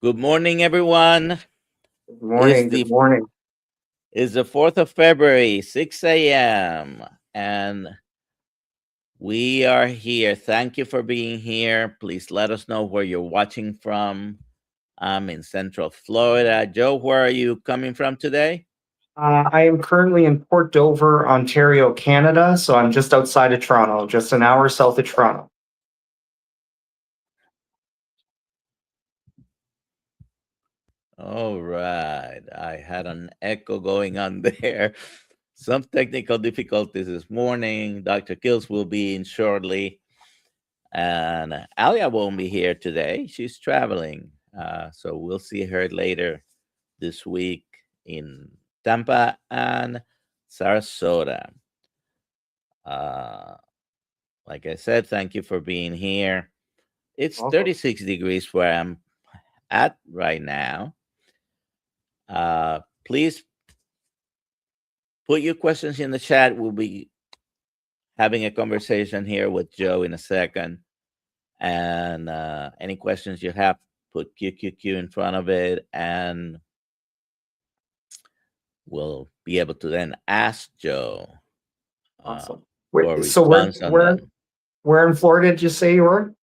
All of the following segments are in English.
Good morning, everyone. Good morning. The Good morning. It's the 4th of February, 6 a.m. And we are here. Thank you for being here. Please let us know where you're watching from. I'm in Central Florida. Joe, where are you coming from today? I am currently in Port Dover, Ontario, Canada. So I'm just outside of Toronto, just an hour south of Toronto. All right. I had an echo going on there. Some technical difficulties this morning. Dr. Kiltz will be in shortly. And Alia won't be here today. She's traveling. So we'll see her later this week in Tampa and Sarasota. Like I said, thank you for being here. It's Welcome. 36 degrees where I'm at right now. Please put your questions in the chat. We'll be having a conversation here with Joe in a second. And any questions you have, put QQQ in front of it, and we'll be able to then ask Joe Awesome. for a So response on them. where in Florida did you say you were?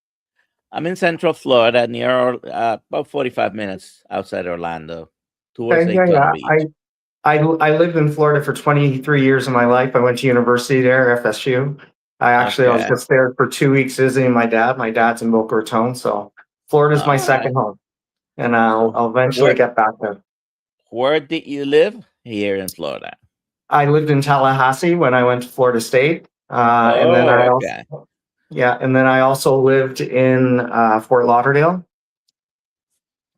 I'm in Central Florida, near about 45 minutes outside Orlando, towards Daytona Beach. I lived in Florida for 23 years of my life. I went to university there, FSU. I was just there for 2 weeks visiting my dad. My dad's in Boca Raton, so Florida's my second home, and I'll eventually get back there. Where did you live here in Florida? I lived in Tallahassee when I went to Florida State, and then I also lived in Fort Lauderdale.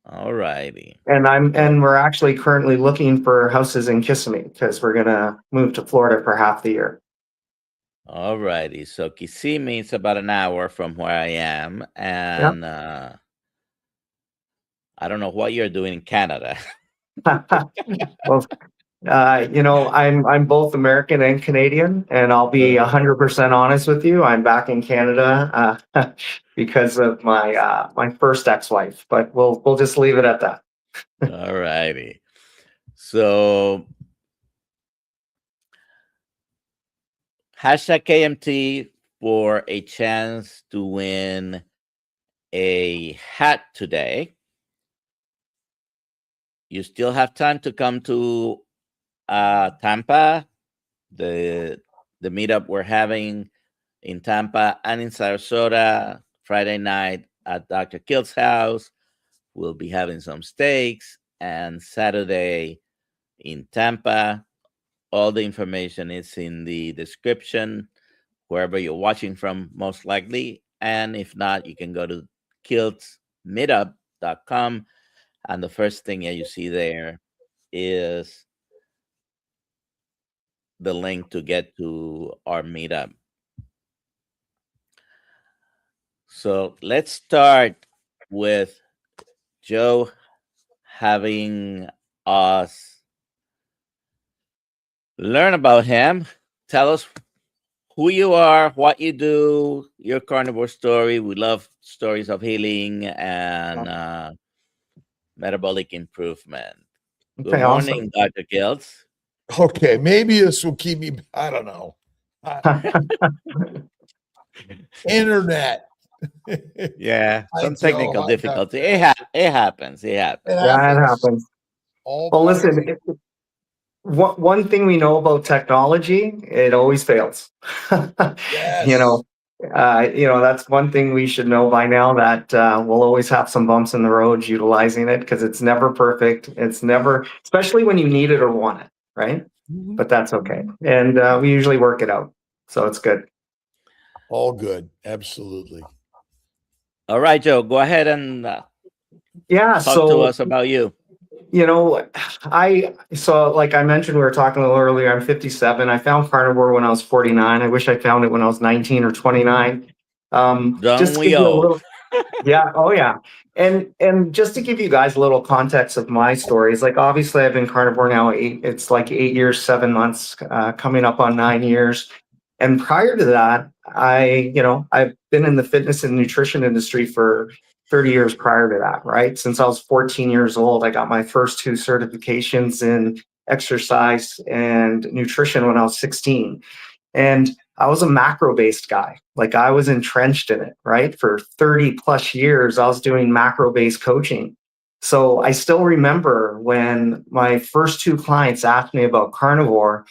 All righty. And we're actually currently looking for houses in Kissimmee because we're gonna move to Florida for half the year. All righty. So Kissimmee is about an hour from where I am, and I don't know what you're doing in Canada. Well, I'm both American and Canadian, and I'll be 100% honest with you. I'm back in Canada because of my first ex-wife, but we'll just leave it at that. All righty. So hashtag KMT for a chance to win a hat today. You still have time to come to Tampa, the meetup we're having in Tampa and in Sarasota Friday night at Dr. Kiltz's house. We'll be having some steaks, and Saturday in Tampa. All the information is in the description, wherever you're watching from, most likely. And if not, you can go to kiltzmeetup.com. And the first thing that you see there is the link to get to our meetup. So let's start with Joe having us learn about him. Tell us who you are, what you do, your carnivore story. We love stories of healing and metabolic improvement. Good morning, awesome. Dr. Kiltz. Okay, maybe this will keep me, I don't know. Internet. Yeah, some technical difficulty. It happens. Yeah, it happens. Well, listen, one thing we know about technology, it always fails. Yes. That's one thing we should know by now, that we'll always have some bumps in the road utilizing it, because it's never perfect. It's never, especially when you need it or want it, right? Mm-hmm. But that's okay. And we usually work it out. So it's good. All good. Absolutely. All right, Joe, go ahead and talk to us about you. Like I mentioned, we were talking a little earlier, I'm 57. I found carnivore when I was 49. I wish I found it when I was 19 or 29. Just we all. Yeah. Oh yeah. And just to give you guys a little context of my stories, like obviously I've been carnivore now, it's like 8 years, 7 months, coming up on 9 years. And prior to that, I've been in the fitness and nutrition industry for 30 years prior to that, right? Since I was 14 years old, I got my first 2 certifications in exercise and nutrition when I was 16. And I was a macro-based guy. Like, I was entrenched in it, right? For 30 plus years, I was doing macro-based coaching. So I still remember when my first 2 clients asked me about carnivore,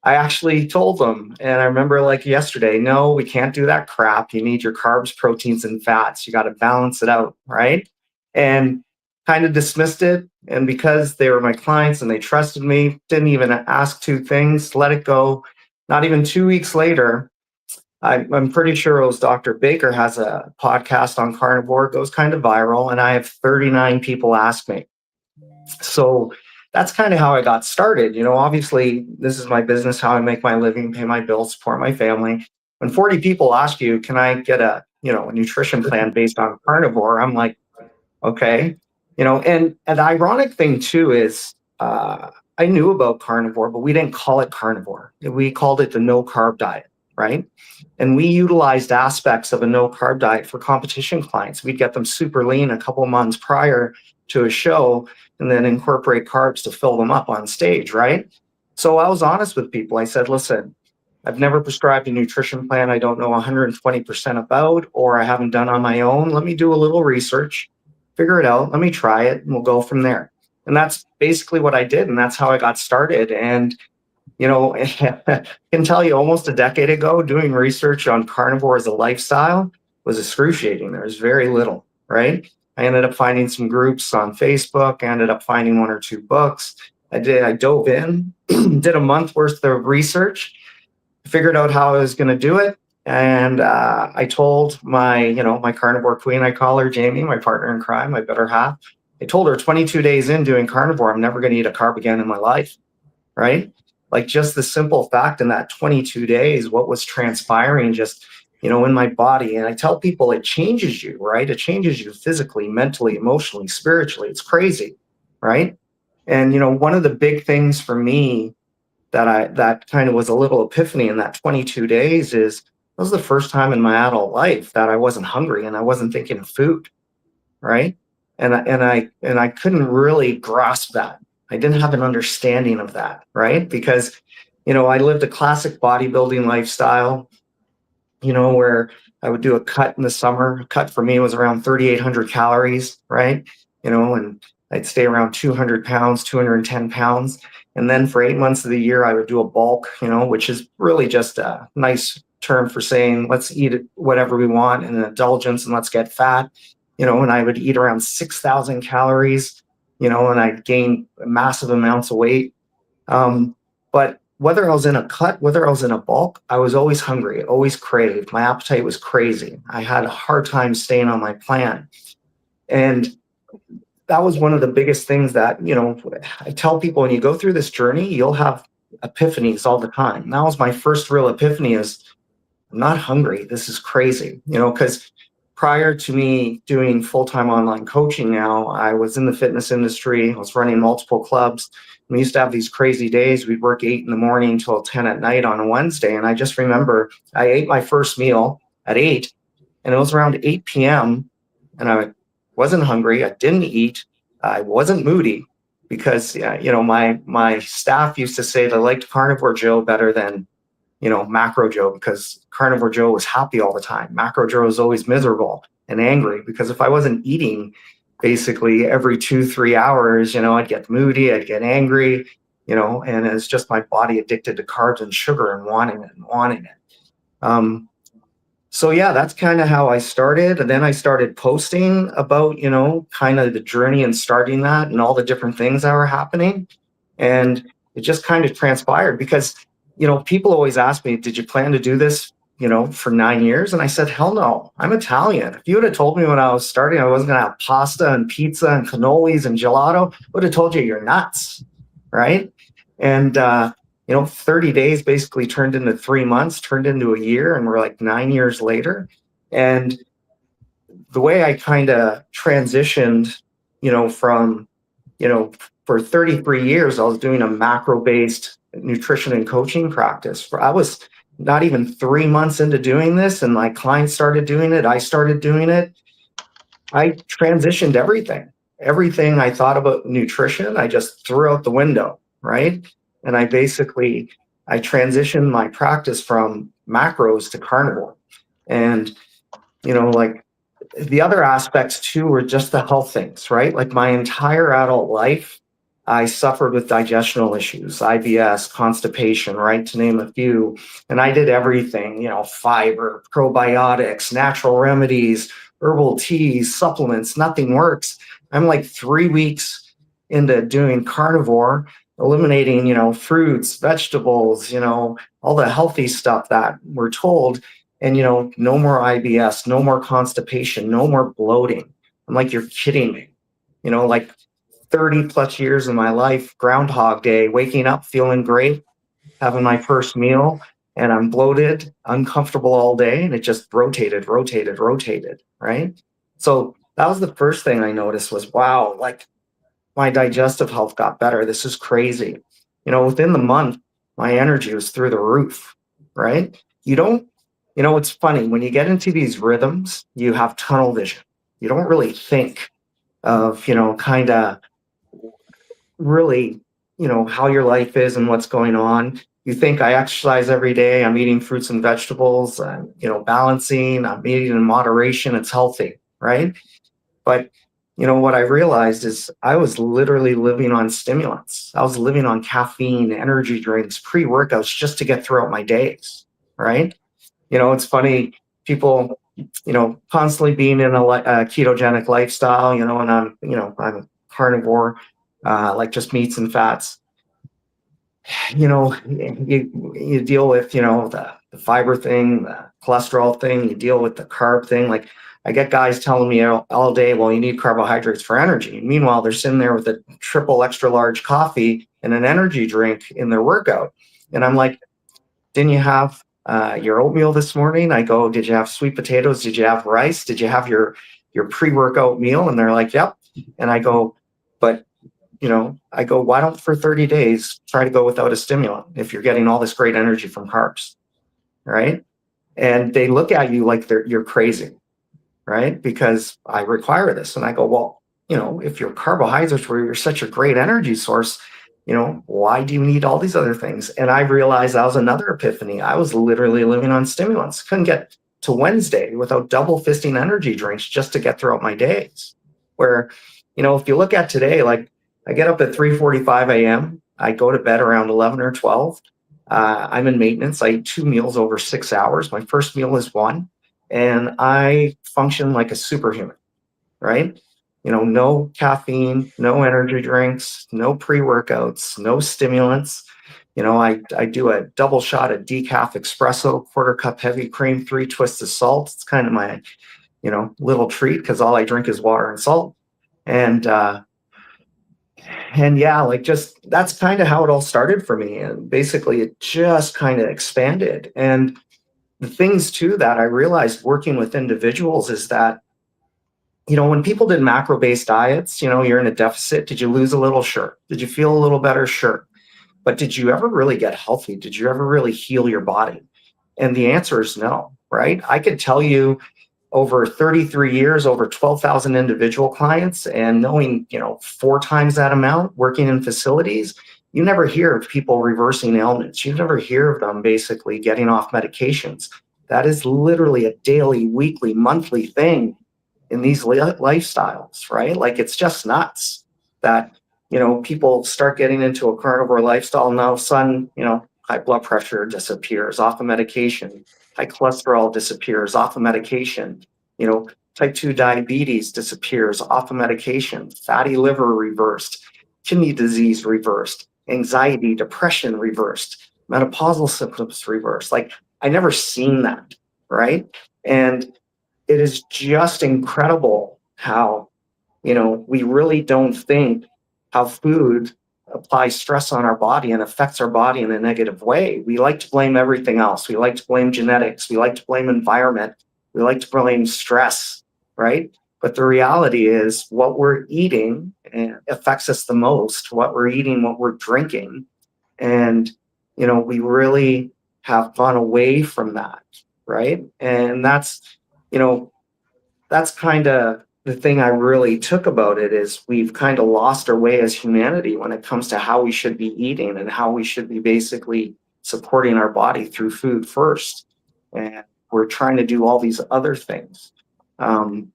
I actually told them, and I remember like yesterday, no, we can't do that crap. You need your carbs, proteins, and fats. You got to balance it out, right? And kind of dismissed it. And because they were my clients and they trusted me, didn't even ask 2 things, let it go. Not even 2 weeks later, I'm pretty sure it was Dr. Baker has a podcast on carnivore. It goes kind of viral, and I have 39 people ask me. So that's kind of how I got started. You know, obviously, this is my business, how I make my living, pay my bills, support my family. When 40 people ask you, can I get a nutrition plan based on carnivore? I'm like, okay. And the ironic thing too is I knew about carnivore, but we didn't call it carnivore. We called it the no carb diet, right? And we utilized aspects of a no carb diet for competition clients. We'd get them super lean a couple of months prior to a show and then incorporate carbs to fill them up on stage, right? So I was honest with people. I said, listen, I've never prescribed a nutrition plan I don't know 120% about, or I haven't done on my own. Let me do a little research, figure it out. Let me try it, and we'll go from there. And that's basically what I did. And that's how I got started. And, I can tell you almost a decade ago, doing research on carnivore as a lifestyle was excruciating. There was very little, right? I ended up finding some groups on Facebook. I ended up finding 1 or 2 books. I dove in, did a month worth of research, figured out how I was going to do it. And I told my carnivore queen, I call her Jamie, my partner in crime, my better half. I told her 22 days in doing carnivore, I'm never going to eat a carb again in my life, right? Like, just the simple fact in that 22 days, what was transpiring just, in my body. And I tell people it changes you, right? It changes you physically, mentally, emotionally, spiritually. It's crazy, right? And, one of the big things for me that kind of was a little epiphany in that 22 days is that was the first time in my adult life that I wasn't hungry and I wasn't thinking of food, right? And I couldn't really grasp that. I didn't have an understanding of that, right? Because, I lived a classic bodybuilding lifestyle, where I would do a cut in the summer. A cut for me was around 3,800 calories, right? And I'd stay around 200 pounds, 210 pounds. And then for 8 months of the year, I would do a bulk, which is really just a nice term for saying, let's eat whatever we want and an indulgence and let's get fat, and I would eat around 6,000 calories, and I'd gain massive amounts of weight. But whether I was in a cut, whether I was in a bulk, I was always hungry, always craved. My appetite was crazy. I had a hard time staying on my plan. And that was one of the biggest things that, I tell people, when you go through this journey, you'll have epiphanies all the time. And that was my first real epiphany is, I'm not hungry. This is crazy, because prior to me doing full-time online coaching now, I was in the fitness industry. I was running multiple clubs. We used to have these crazy days. We'd work 8 a.m. till 10 at night on a Wednesday. And I just remember I ate my first meal at 8, and it was around 8 p.m. and I wasn't hungry. I didn't eat. I wasn't moody because, my staff used to say they liked Carnivore Joe better than, Macro Joe, because Carnivore Joe was happy all the time. Macro Joe was always miserable and angry because if I wasn't eating basically every 2-3 hours, I'd get moody, I'd get angry, and it's just my body addicted to carbs and sugar and wanting it. So yeah, that's kind of how I started. And then I started posting about, kind of the journey and starting that and all the different things that were happening. And it just kind of transpired because, people always ask me, did you plan to do this, for 9 years? And I said, hell no, I'm Italian. If you would have told me when I was starting, I wasn't going to have pasta and pizza and cannolis and gelato, I would have told you you're nuts. Right. And, 30 days basically turned into 3 months, turned into a year, and we're like 9 years later. And the way I kind of transitioned, from, for 33 years, I was doing a macro-based nutrition and coaching practice. I was not even 3 months into doing this, and my clients started doing it. I started doing it. I transitioned everything. Everything I thought about nutrition, I just threw out the window, right? And I transitioned my practice from macros to carnivore. And, like the other aspects too were just the health things, right? Like my entire adult life, I suffered with digestional issues, IBS, constipation, right? To name a few. And I did everything, fiber, probiotics, natural remedies, herbal teas, supplements, nothing works. I'm like 3 weeks into doing carnivore, eliminating, fruits, vegetables, all the healthy stuff that we're told. And, no more IBS, no more constipation, no more bloating. I'm like, you're kidding me. Like 30 plus years of my life, Groundhog Day, waking up, feeling great, having my first meal, and I'm bloated, uncomfortable all day. And it just rotated, right? So that was the first thing I noticed was, wow, like my digestive health got better. This is crazy. Within the month, my energy was through the roof, right? It's funny when you get into these rhythms, you have tunnel vision. You don't really think of, kind of really, how your life is and what's going on. You think I exercise every day, I'm eating fruits and vegetables, I'm, balancing, I'm eating in moderation, it's healthy, right? But what I realized is I was literally living on stimulants. I was living on caffeine, energy drinks, pre-workouts just to get throughout my days, right? It's funny, people, constantly being in a ketogenic lifestyle, and I'm a carnivore, like just meats and fats. You deal with, the fiber thing, the cholesterol thing, you deal with the carb thing. Like I get guys telling me all day, well, you need carbohydrates for energy. Meanwhile, they're sitting there with a triple extra large coffee and an energy drink in their workout. And I'm like, didn't you have your oatmeal this morning? I go, did you have sweet potatoes? Did you have rice? Did you have your pre-workout meal? And they're like, yep. And I go, but why don't for 30 days try to go without a stimulant if you're getting all this great energy from carbs, right? And they look at you like you're crazy, right? Because I require this. And I go, well, if your carbohydrates were such a great energy source, why do you need all these other things? And I realized that was another epiphany. I was literally living on stimulants. Couldn't get to Wednesday without double fisting energy drinks just to get throughout my days. Where, if you look at today, like I get up at 3:45 a.m. I go to bed around 11 or 12. I'm in maintenance. I eat 2 meals over 6 hours. My first meal is 1. And I function like a superhuman, right? No caffeine, no energy drinks, no pre-workouts, no stimulants. I do a double shot of decaf espresso, 1/4 cup heavy cream, 3 twists of salt. It's kind of my, little treat because all I drink is water and salt. And yeah, like just that's kind of how it all started for me. And basically it just kind of expanded. And the things too that I realized working with individuals is that, when people did macro-based diets, you're in a deficit. Did you lose a little? Sure. Did you feel a little better? Sure. But did you ever really get healthy? Did you ever really heal your body? And the answer is no, right? I could tell you over 33 years, over 12,000 individual clients, and knowing, 4 times that amount working in facilities, you never hear of people reversing ailments. You never hear of them basically getting off medications. That is literally a daily, weekly, monthly thing in these lifestyles, right? Like it's just nuts that, people start getting into a carnivore lifestyle and all of a sudden, high blood pressure disappears off of medication, high cholesterol disappears off of medication, type 2 diabetes disappears off of medication, fatty liver reversed, kidney disease reversed, anxiety, depression reversed, menopausal symptoms reversed. Like I never seen that, right? And it is just incredible how, we really don't think how food applies stress on our body and affects our body in a negative way. We like to blame everything else. We like to blame genetics. We like to blame environment. We like to blame stress, right? But the reality is what we're eating affects us the most, what we're eating, what we're drinking. And, we really have gone away from that, right? And that's kind of the thing I really took about it is we've kind of lost our way as humanity when it comes to how we should be eating and how we should be basically supporting our body through food first. And we're trying to do all these other things. And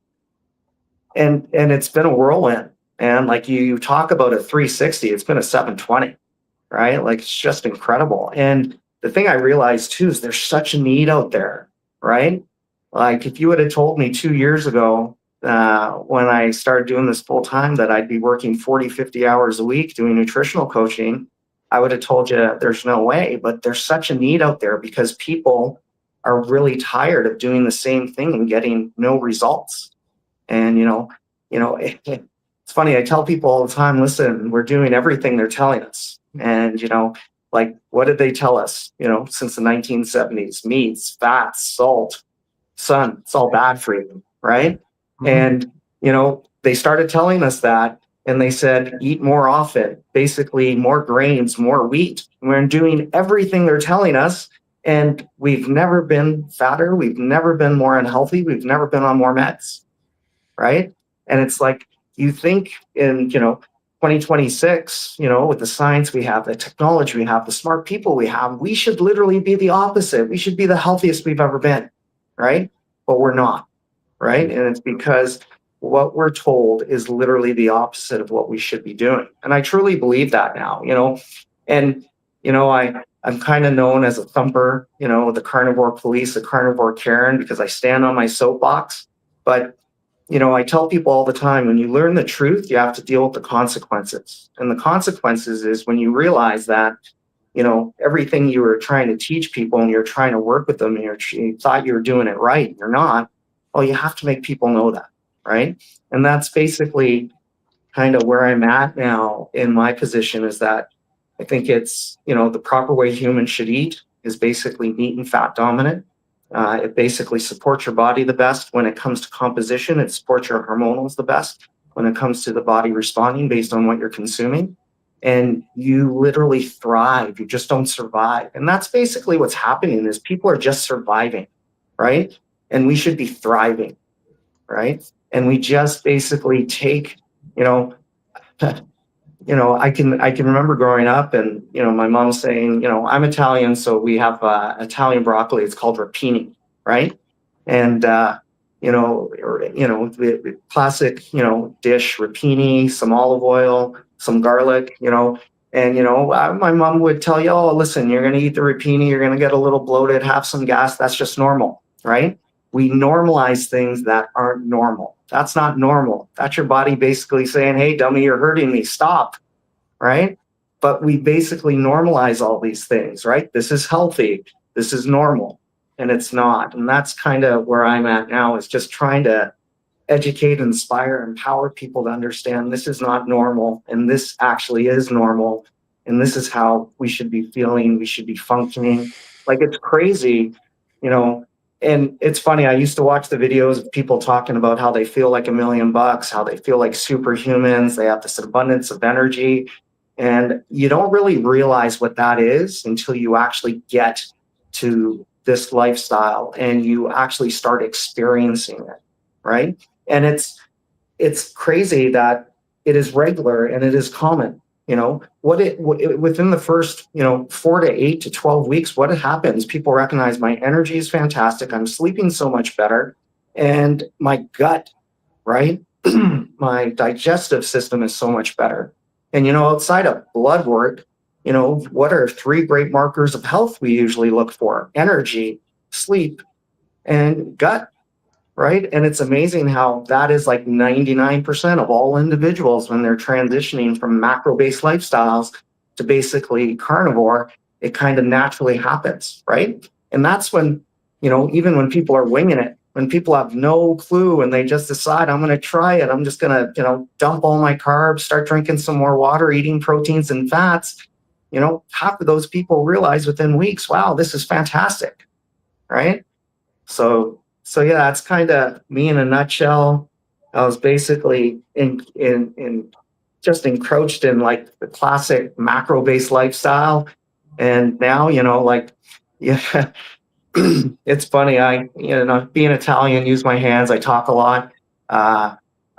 it's been a whirlwind. And like you talk about a 360, it's been a 720, right? Like it's just incredible. And the thing I realized too is there's such a need out there, right? Like if you would have told me 2 years ago, when I started doing this full time, that I'd be working 40, 50 hours a week doing nutritional coaching, I would have told you there's no way. But there's such a need out there because people are really tired of doing the same thing and getting no results. And, it's funny. I tell people all the time, listen, we're doing everything they're telling us. And, like, what did they tell us, since the 1970s? Meats, fats, salt, sun, it's all bad for you, right? Mm-hmm. And, they started telling us that, and they said, eat more often, basically more grains, more wheat. And we're doing everything they're telling us. And we've never been fatter. We've never been more unhealthy. We've never been on more meds, right? And it's like, you think in, 2026, with the science we have, the technology we have, the smart people we have, we should literally be the opposite. We should be the healthiest we've ever been, right? But we're not, right? And it's because what we're told is literally the opposite of what we should be doing. And I truly believe that now, and, I'm kind of known as a thumper, the carnivore police, the carnivore Karen, because I stand on my soapbox. But, I tell people all the time, when you learn the truth, you have to deal with the consequences. And the consequences is when you realize that, everything you were trying to teach people and you're trying to work with them and you thought you were doing it right, you're not. Well, you have to make people know that, right? And that's basically kind of where I'm at now in my position, is that I think it's, the proper way humans should eat is basically meat and fat dominant. It basically supports your body the best when it comes to composition. It supports your hormonals the best when it comes to the body responding based on what you're consuming. And you literally thrive. You just don't survive. And that's basically what's happening, is people are just surviving, right? And we should be thriving, right? And we just basically take, I can remember growing up and, my mom saying, I'm Italian, so we have Italian broccoli. It's called rapini, right? And, the classic, dish, rapini, some olive oil, some garlic, and, my mom would tell you, oh, listen, you're going to eat the rapini, you're going to get a little bloated, have some gas. That's just normal, right? We normalize things that aren't normal. That's not normal. That's your body basically saying, hey, dummy, you're hurting me. Stop. Right? But we basically normalize all these things, right? This is healthy. This is normal. And it's not. And that's kind of where I'm at now, is just trying to educate, inspire, empower people to understand this is not normal. And this actually is normal. And this is how we should be feeling. We should be functioning. Like, it's crazy, And it's funny, I used to watch the videos of people talking about how they feel like $1 million, how they feel like superhumans, they have this abundance of energy. And you don't really realize what that is until you actually get to this lifestyle and you actually start experiencing it, right? And it's crazy that it is regular and it is common. Within the first, 4 to 8 to 12 weeks, what happens? People recognize my energy is fantastic. I'm sleeping so much better. And my gut, right? My digestive system is so much better. And, outside of blood work, what are 3 great markers of health we usually look for? Energy, sleep, and gut. Right. And it's amazing how that is like 99% of all individuals when they're transitioning from macro-based lifestyles to basically carnivore. It kind of naturally happens. Right. And that's when, even when people are winging it, when people have no clue and they just decide, I'm going to try it. I'm just going to, dump all my carbs, start drinking some more water, eating proteins and fats. Half of those people realize within weeks, wow, this is fantastic. Right. So yeah, that's kind of me in a nutshell. I was basically just encroached in like the classic macro-based lifestyle. And now, yeah, it's funny. I, being Italian, use my hands. I talk a lot.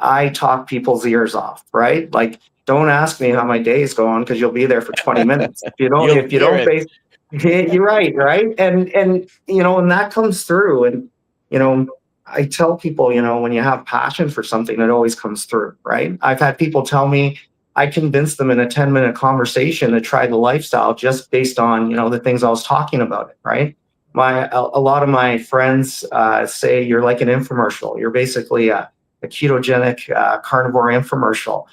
I talk people's ears off, right? Like, don't ask me how my day is going because you'll be there for 20 minutes. If you don't base, you're right, right? And you know, and that comes through. And you know, I tell people, you know, when you have passion for something, it always comes through, right? I've had people tell me I convinced them in a 10-minute conversation to try the lifestyle just based on, you know, the things I was talking about it, right? A lot of my friends say you're like an infomercial. You're basically a ketogenic carnivore infomercial.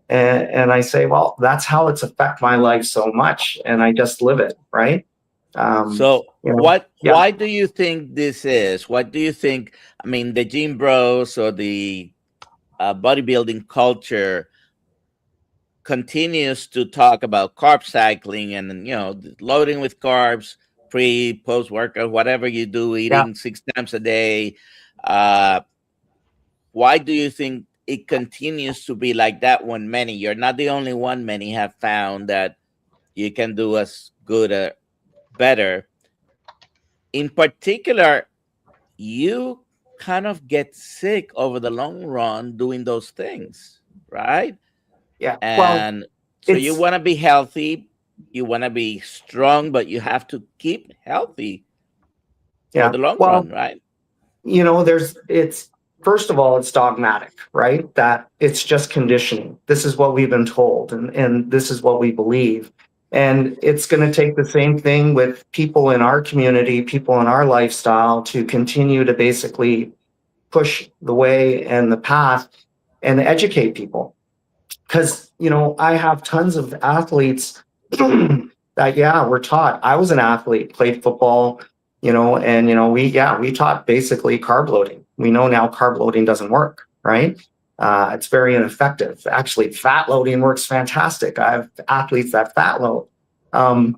And I say, well, that's how it's affect my life so much. And I just live it, right? So you know, why do you think this is? What do you think? I mean, the gym bros or the bodybuilding culture continues to talk about carb cycling and, you know, loading with carbs, pre, post workout, whatever you do, eating 6 times a day. Why do you think it continues to be like that when many, you're not the only one, many have found that you can do as good or better? In particular, you kind of get sick over the long run doing those things, right? Yeah. Well, And so you want to be healthy, you want to be strong, but you have to keep healthy for the long run, right? You know, first of all, it's dogmatic, right? That it's just conditioning. This is what we've been told, and this is what we believe. And it's going to take the same thing with people in our community, people in our lifestyle, to continue to basically push the way and the path and educate people. Because, you know, I have tons of athletes that, we're taught. I was an athlete, played football, you know, and, you know, we taught basically carb loading. We know now carb loading doesn't work, right? It's very ineffective. Actually, fat loading works fantastic. I have athletes that fat load. And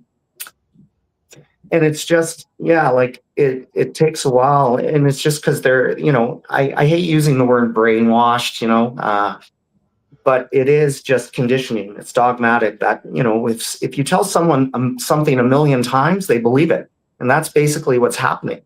it's just, like it takes a while. And it's just because they're, you know, I hate using the word brainwashed, you know, but it is just conditioning. It's dogmatic that, you know, if you tell someone something a million times, they believe it. And that's basically what's happening.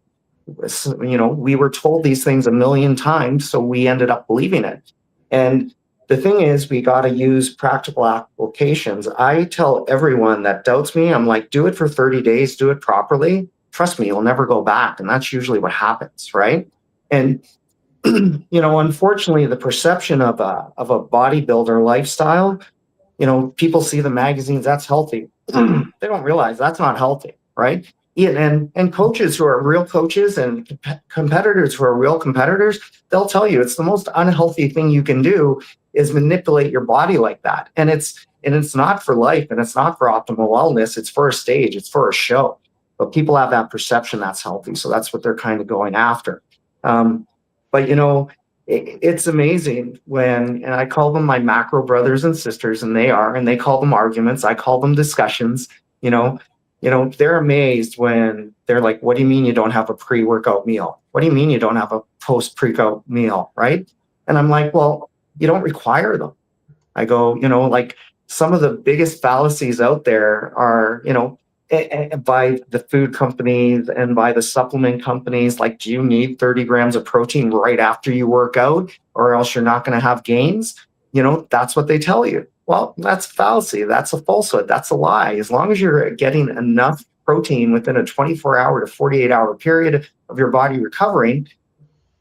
You know, we were told these things a million times, so we ended up believing it. And the thing is, we got to use practical applications. I tell everyone that doubts me, I'm like, do it for 30 days, do it properly. Trust me, you'll never go back. And that's usually what happens, right? And you know, unfortunately, the perception of a bodybuilder lifestyle, you know, people see the magazines, that's healthy. They don't realize that's not healthy, right? And coaches who are real coaches and competitors who are real competitors, they'll tell you it's the most unhealthy thing you can do is manipulate your body like that. And it's not for life, and it's not for optimal wellness. It's for a stage, it's for a show. But people have that perception that's healthy, so that's what they're kind of going after. But, you know, it's amazing and I call them my macro brothers and sisters, and they call them arguments. I call them discussions. You know, they're amazed when they're like, what do you mean you don't have a pre-workout meal? What do you mean you don't have a post-pre-workout meal, right? And I'm like, well, you don't require them. I go, you know, like some of the biggest fallacies out there are, you know, by the food companies and by the supplement companies, like, do you need 30 grams of protein right after you work out or else you're not going to have gains? You know, that's what they tell you. Well, that's fallacy. That's a falsehood. That's a lie. As long as you're getting enough protein within a 24-hour to 48-hour period of your body recovering,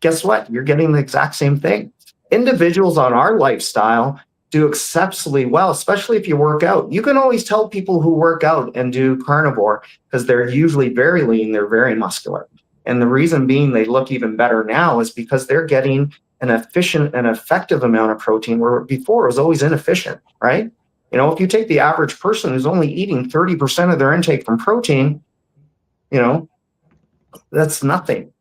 guess what? You're getting the exact same thing. Individuals on our lifestyle do exceptionally well, especially if you work out. You can always tell people who work out and do carnivore because they're usually very lean, they're very muscular. And the reason being they look even better now is because they're getting an efficient and effective amount of protein, where before it was always inefficient, right? You know, if you take the average person who's only eating 30% of their intake from protein, you know, that's nothing,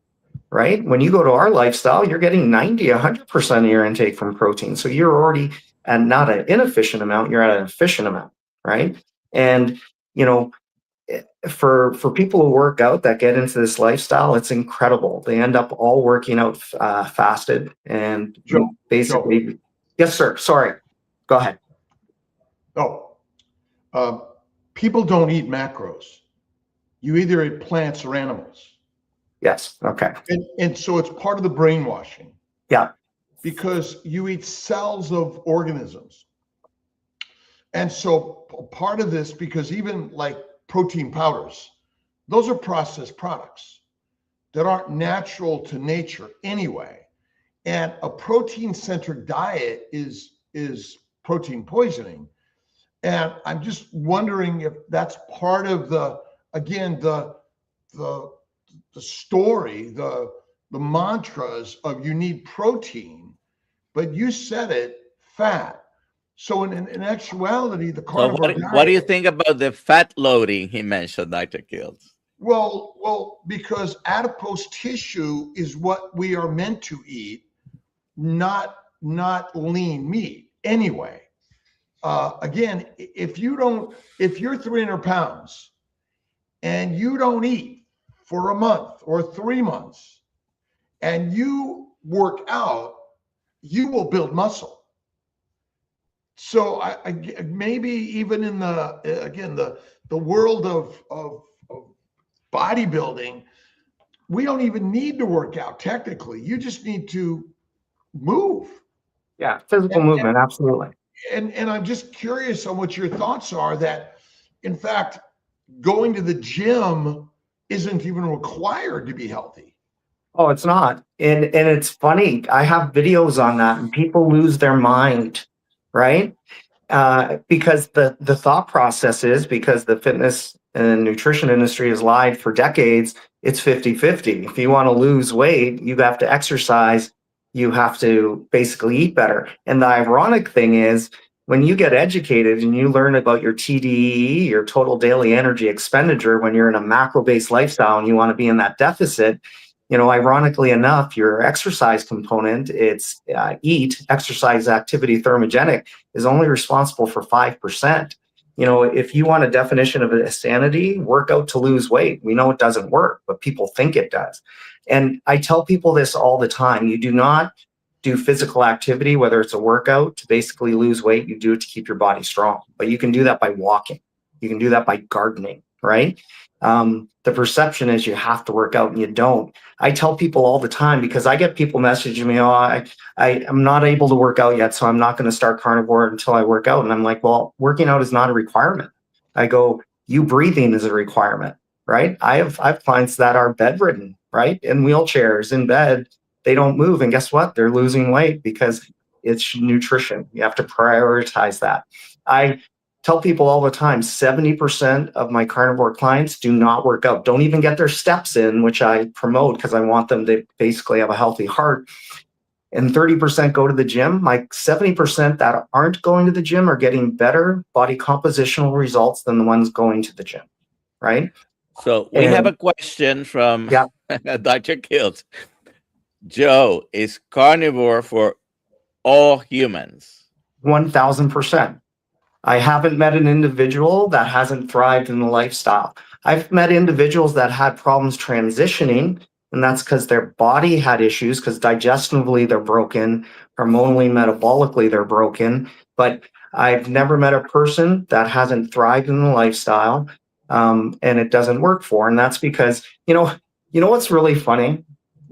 right? When you go to our lifestyle, you're getting 100% of your intake from protein. So you're already at not an inefficient amount, you're at an efficient amount, right? And, you know, for people who work out that get into this lifestyle, it's incredible. They end up all working out fasted and basically. Joe. Yes, sir. Sorry. Go ahead. People don't eat macros. You either eat plants or animals. Yes. Okay. And so it's part of the brainwashing. Yeah. because you eat cells of organisms. And so part of this, because even like protein powders, those are processed products that aren't natural to nature anyway. And a protein-centered diet is protein poisoning. And I'm just wondering if that's part of the, again, the story, the mantras of you need protein, but you said it, fat. So in actuality, the carnivore diet. What do you think about the fat loading he mentioned, Dr. Kiltz? Well, because adipose tissue is what we are meant to eat, not lean meat anyway. Again, if you're 300 pounds and you don't eat for a month or 3 months and you work out, you will build muscle. So I maybe even in the world of bodybuilding, we don't even need to work out technically. You just need to move. Yeah, physical movement, absolutely. And I'm just curious on what your thoughts are that, in fact, going to the gym isn't even required to be healthy. Oh, it's not. And it's funny. I have videos on that and people lose their mind, right? Because the thought process is, because the fitness and nutrition industry has lied for decades, it's 50-50. If you want to lose weight, you have to exercise. You have to basically eat better. And the ironic thing is, when you get educated and you learn about your TDEE, your total daily energy expenditure, when you're in a macro-based lifestyle and you want to be in that deficit, ironically enough, your exercise component, it's EAT, exercise activity thermogenic, is only responsible for 5%. If you want a definition of insanity, work out to lose weight. We know it doesn't work, but people think it does. And I tell people this all the time. You do not do physical activity, whether it's a workout, to basically lose weight. You do it to keep your body strong. But you can do that by walking. You can do that by gardening, right? The perception is you have to work out and you don't. I tell people all the time, because I get people messaging me, I'm not able to work out yet, so I'm not going to start carnivore until I work out. And I'm like, well, working out is not a requirement. I go, you breathing is a requirement, right? I have clients that are bedridden, right? In wheelchairs, in bed, they don't move. And guess what? They're losing weight because it's nutrition. You have to prioritize that. I tell people all the time, 70% of my carnivore clients do not work out, don't even get their steps in, which I promote because I want them to basically have a healthy heart. And 30% go to the gym. My 70% that aren't going to the gym are getting better body compositional results than the ones going to the gym, right? So we have a question from Dr. Kiltz. Joe, is carnivore for all humans? 1,000%. I haven't met an individual that hasn't thrived in the lifestyle. I've met individuals that had problems transitioning, and that's because their body had issues, because digestively they're broken, hormonally, metabolically they're broken. But I've never met a person that hasn't thrived in the lifestyle, and it doesn't work for. And that's because, what's really funny?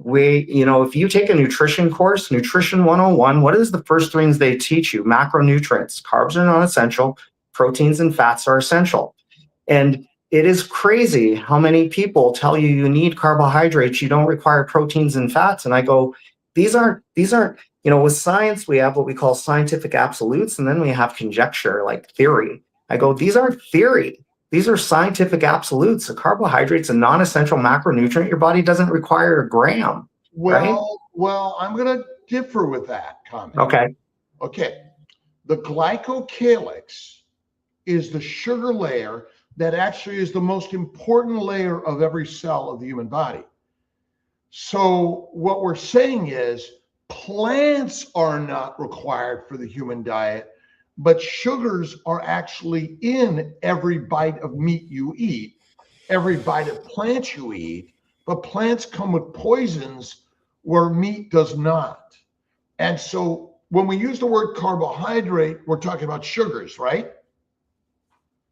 If you take a nutrition course, Nutrition 101, what is the first things they teach you? Macronutrients. Carbs are non-essential. Proteins and fats are essential. And it is crazy how many people tell you need carbohydrates. You don't require proteins and fats. And I go, these aren't, with science, we have what we call scientific absolutes. And then we have conjecture, like theory. I go, these aren't theory. These are scientific absolutes. A carbohydrate's a non-essential macronutrient. Your body doesn't require a gram. Well, I'm going to differ with that comment. Okay. The glycocalyx is the sugar layer that actually is the most important layer of every cell of the human body. So what we're saying is plants are not required for the human diet, but sugars are actually in every bite of meat you eat, every bite of plants you eat, but plants come with poisons where meat does not. And so when we use the word carbohydrate, we're talking about sugars, right?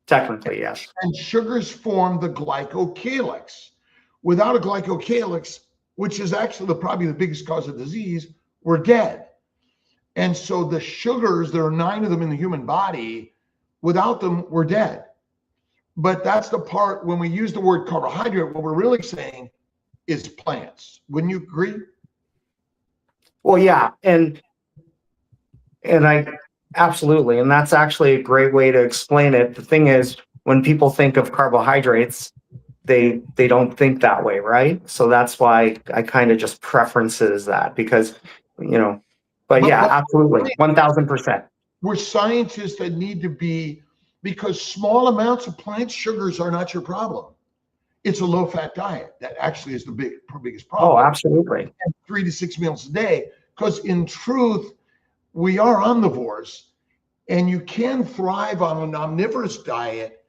Technically, yes. And sugars form the glycocalyx. Without a glycocalyx, which is actually probably the biggest cause of disease, we're dead. And so the sugars, there are 9 of them in the human body. Without them, we're dead. But that's the part when we use the word carbohydrate, what we're really saying is plants. Wouldn't you agree? Well, yeah. And I absolutely. And that's actually a great way to explain it. The thing is, when people think of carbohydrates, they don't think that way, right? So that's why I kind of just preferences that because, but yeah, absolutely. 1000%. We're scientists that need to be, because small amounts of plant sugars are not your problem. It's a low-fat diet that actually is the biggest problem. Oh, absolutely. And 3 to 6 meals a day, because in truth, we are omnivores, and you can thrive on an omnivorous diet,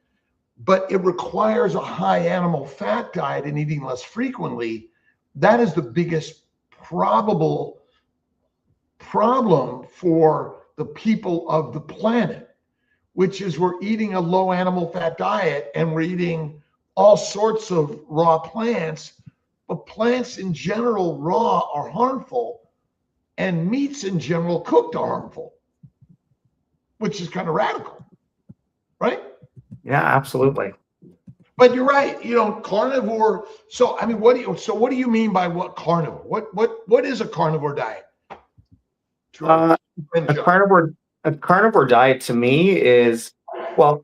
but it requires a high animal fat diet and eating less frequently. That is the biggest probable problem for the people of the planet, which is we're eating a low animal fat diet and we're eating all sorts of raw plants, but plants in general raw are harmful and meats in general cooked are harmful, which is kind of radical, right? Yeah, absolutely. But you're right, carnivore. So I mean, what do you mean by what carnivore? What is a carnivore diet? A carnivore diet to me is, well,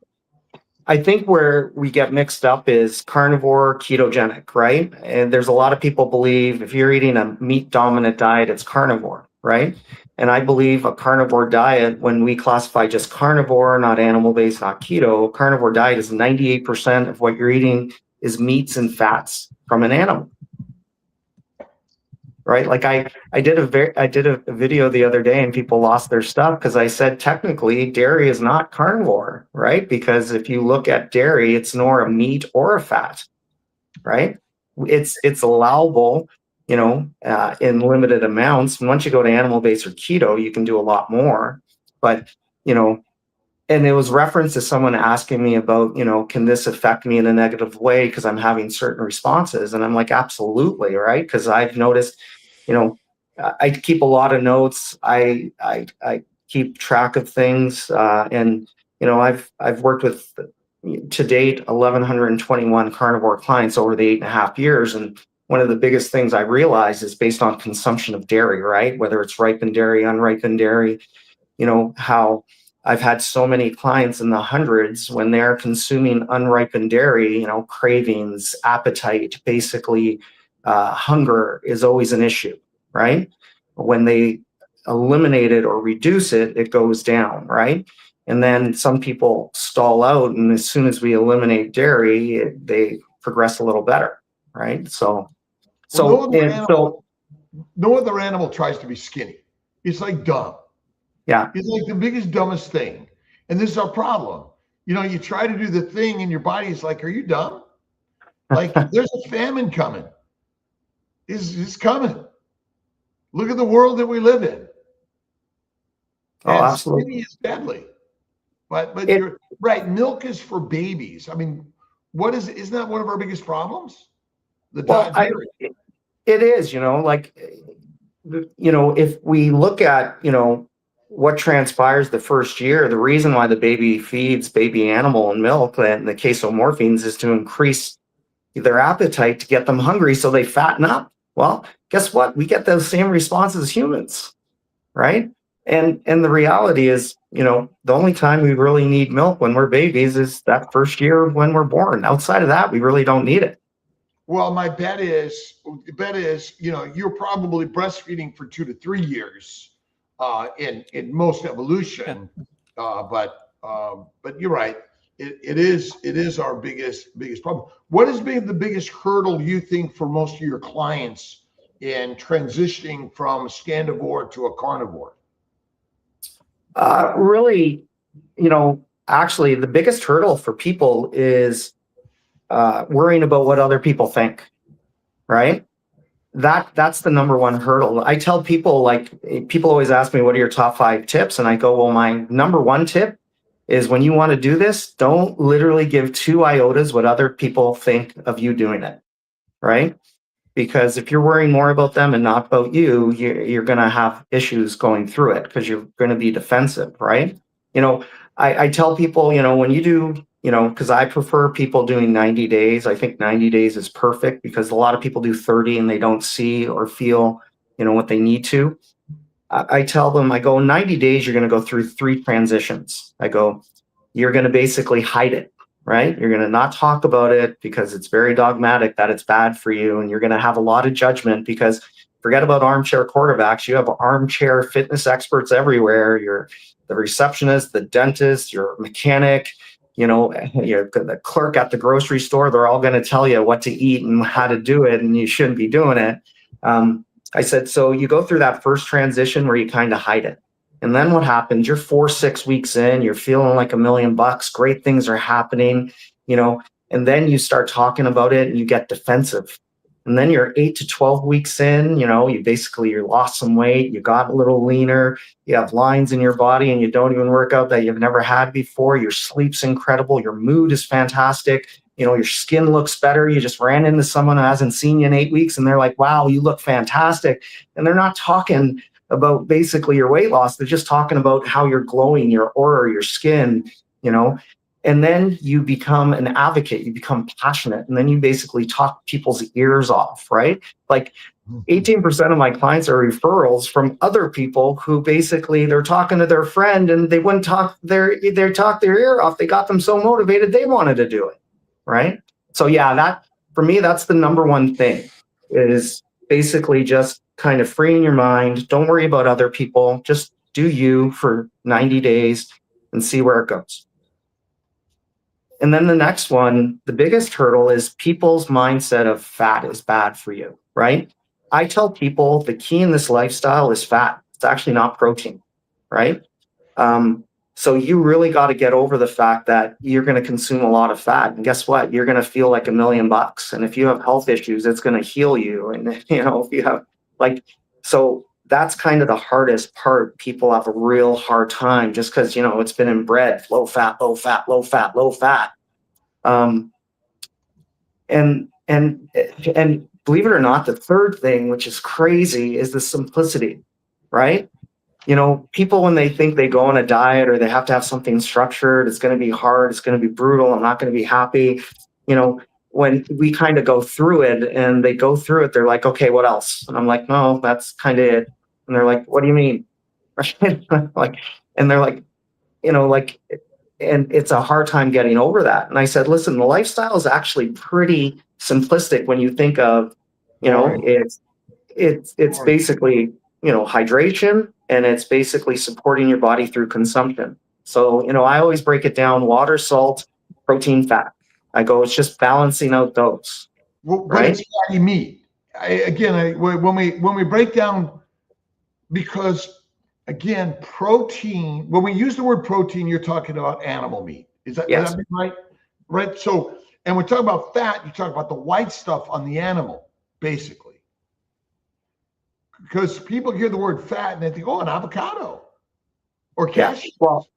I think where we get mixed up is carnivore, ketogenic, right? And there's a lot of people believe if you're eating a meat dominant diet, it's carnivore, right? And I believe a carnivore diet, when we classify just carnivore, not animal-based, not keto, carnivore diet is 98% of what you're eating is meats and fats from an animal. Right? Like I did a video the other day and people lost their stuff because I said technically dairy is not carnivore, right? Because if you look at dairy, it's nor a meat or a fat, right? It's allowable, in limited amounts. And once you go to animal-based or keto, you can do a lot more. But, and it was referenced to someone asking me about, can this affect me in a negative way because I'm having certain responses? And I'm like, absolutely, right? Because I've noticed, I keep a lot of notes. I keep track of things, and I've worked with to date 1,121 carnivore clients over the 8.5 years, and one of the biggest things I realized is based on consumption of dairy, right? Whether it's ripened dairy, unripened dairy, how I've had so many clients in the hundreds when they're consuming unripened dairy, cravings, appetite, basically hunger is always an issue, right? When they eliminate it or reduce it, it goes down, right? And then some people stall out, and as soon as we eliminate dairy, they progress a little better, right? No other animal tries to be skinny. It's like dumb. Yeah. It's like the biggest, dumbest thing. And this is our problem. You try to do the thing and your body is like, are you dumb? Like there's a famine coming. It's coming. Look at the world that we live in. Oh, and absolutely. Skinny is deadly. But you're right. Milk is for babies. I mean, isn't that one of our biggest problems? It is, if we look at, what transpires the first year, the reason why the baby feeds baby animal and milk and the casomorphines is to increase their appetite to get them hungry so they fatten up. Well, guess what? We get those same responses as humans, right? And the reality is, the only time we really need milk when we're babies is that first year when we're born. Outside of that, we really don't need it. Well, my bet is, you're probably breastfeeding for 2 to 3 years in most evolution, but you're right. It is our biggest problem. What has been the biggest hurdle you think for most of your clients in transitioning from a scandivore to a carnivore? Really, actually, the biggest hurdle for people is worrying about what other people think, right? That's the number one hurdle. I tell people, people always ask me, what are your top 5 tips? And I go, well, my number 1 tip is when you want to do this, don't literally give 2 iotas what other people think of you doing it, right? because if you're worrying more about them and not about you, you're going to have issues going through it because you're going to be defensive, right? I tell people, when you do, because I prefer people doing 90 days. I think 90 days is perfect because a lot of people do 30 and they don't see or feel, what they need to. I tell them, I go, 90 days, you're going to go through 3 transitions. I go, you're going to basically hide it, right? You're going to not talk about it because it's very dogmatic that it's bad for you. And you're going to have a lot of judgment because forget about armchair quarterbacks. You have armchair fitness experts everywhere. You're the receptionist, the dentist, your mechanic, you're the clerk at the grocery store. They're all going to tell you what to eat and how to do it. And you shouldn't be doing it. I said, so you go through that first transition where you kind of hide it. And then what happens? You're 4-6 weeks in, you're feeling like $1 million, great things are happening, and then you start talking about it and you get defensive. And then you're 8 to 12 weeks in, you lost some weight, you got a little leaner, you have lines in your body and you don't even work out that you've never had before. Your sleep's incredible. Your mood is fantastic. Your skin looks better. You just ran into someone who hasn't seen you in 8 weeks and they're like, wow, you look fantastic. And they're not talking about basically your weight loss. They're just talking about how you're glowing, your aura, your skin, and then you become an advocate, you become passionate, and then you basically talk people's ears off, right? Like 18% of my clients are referrals from other people who basically they're talking to their friend and they wouldn't talk their ear off. They got them so motivated, they wanted to do it, right? So yeah, that for me, that's the number one thing is basically just kind of freeing your mind. Don't worry about other people. Just do you for 90 days and see where it goes. And then the next one, the biggest hurdle is people's mindset of fat is bad for you, right? I tell people the key in this lifestyle is fat. It's actually not protein, right? So you really got to get over the fact that you're going to consume a lot of fat. And guess what? You're going to feel like $1 million. And if you have health issues, it's going to heal you. And, if you have so that's kind of the hardest part. People have a real hard time just because, it's been inbred, low fat, low fat, low fat, low fat. And believe it or not, the third thing, which is crazy, is the simplicity, right? People, when they think they go on a diet or they have to have something structured, it's going to be hard, it's going to be brutal, I'm not going to be happy. When we kind of go through it and they go through it, they're like, okay, what else? And I'm like, no, that's kind of it. And they're like, what do you mean? And they're like, and it's a hard time getting over that. And I said, listen, the lifestyle is actually pretty simplistic when you think of, it's basically, hydration, and it's basically supporting your body through consumption. So, I always break it down: water, salt, protein, fat. I go, it's just balancing out those. Well, right? What does fatty meat? When we break down, because again, protein, when we use the word protein, you're talking about animal meat. Is that right? Right. So, and we talk about fat, you talk about the white stuff on the animal, basically. Because people hear the word fat and they think, oh, an avocado or cashew. Yeah. Well,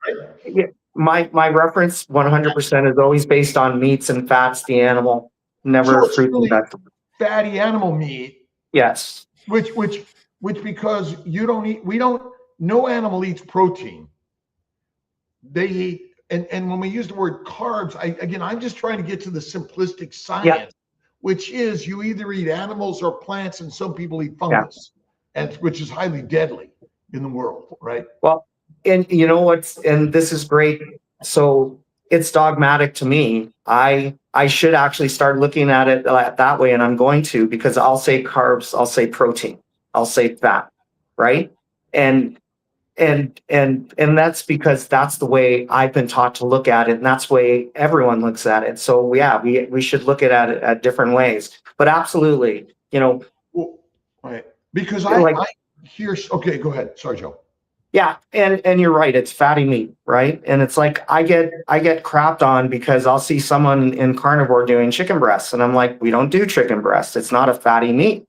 yeah. My reference 100% is always based on meats and fats, the animal, never fruits and vegetables. Fatty animal meat. Yes. Which because no animal eats protein. They eat, and when we use the word carbs, I'm just trying to get to the simplistic science, which is you either eat animals or plants, and some people eat fungus, which is highly deadly in the world, right? Well, and and this is great. So it's dogmatic to me. I should actually start looking at it that way, and I'm going to, because I'll say carbs, I'll say protein, I'll say fat, right? And that's because that's the way I've been taught to look at it, and that's the way everyone looks at it. So we should look at it at different ways. But absolutely, well, right? Because I hear. Okay, go ahead. Sorry, Joe. Yeah, and you're right. It's fatty meat, right? And it's like I get crapped on because I'll see someone in Carnivore doing chicken breasts, and I'm like, we don't do chicken breasts. It's not a fatty meat,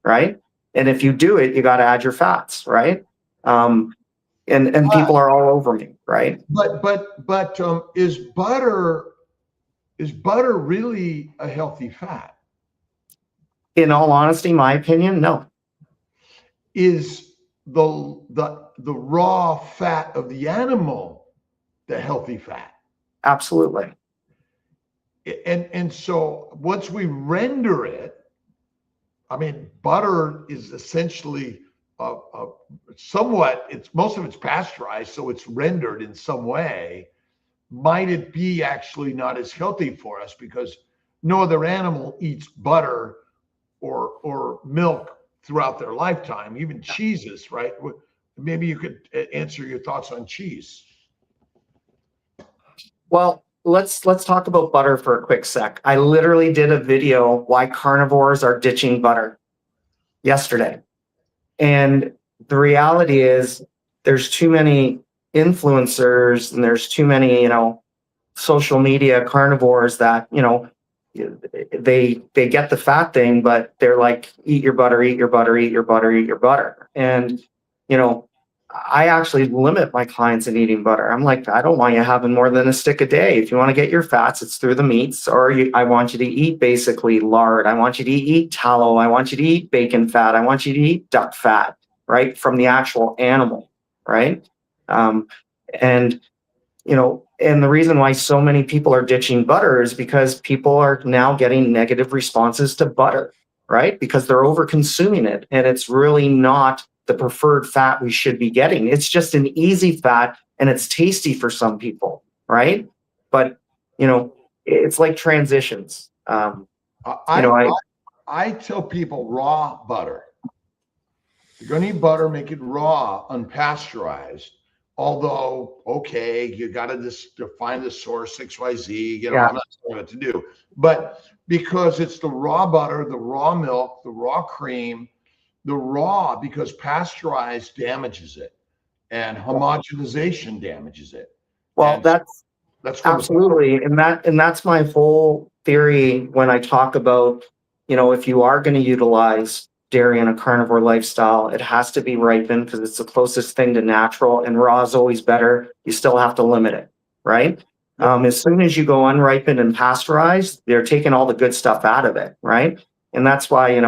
right? And if you do it, you got to add your fats, right? And people are all over me, right? But is butter really a healthy fat? in all honesty, my opinion, no. Is the raw fat of the animal the healthy fat? Absolutely. And so once we render it, I mean, butter is essentially somewhat, most of it's pasteurized, so it's rendered in some way. Might it be actually not as healthy for us because no other animal eats butter or milk throughout their lifetime, even cheeses, right? Maybe you could answer your thoughts on cheese. Well, let's talk about butter for a quick sec. I literally did a video why carnivores are ditching butter yesterday. And the reality is there's too many influencers and there's too many, social media carnivores that, they get the fat thing, but they're like, eat your butter, eat your butter, eat your butter, eat your butter. And, I actually limit my clients in eating butter. I'm like, I don't want you having more than a stick a day. If you want to get your fats, it's through the meats, or I want you to eat basically lard. I want you to eat tallow. I want you to eat bacon fat. I want you to eat duck fat, right? From the actual animal, right? And the reason why so many people are ditching butter is because people are now getting negative responses to butter, right? Because they're over consuming it, and it's really not the preferred fat we should be getting. It's just an easy fat and it's tasty for some people, right? But, it's like transitions. I tell people raw butter. If you're going to eat butter, make it raw, unpasteurized. Although, okay, you got to define the source, XYZ, I'm not sure what to do. But because it's the raw butter, the raw milk, the raw cream, because pasteurized damages it and homogenization damages it. Well, and that's absolutely. And that's my whole theory when I talk about, if you are going to utilize dairy in a carnivore lifestyle, it has to be ripened because it's the closest thing to natural, and raw is always better. You still have to limit it, right? As soon as you go unripened and pasteurized, they're taking all the good stuff out of it, right? And that's why,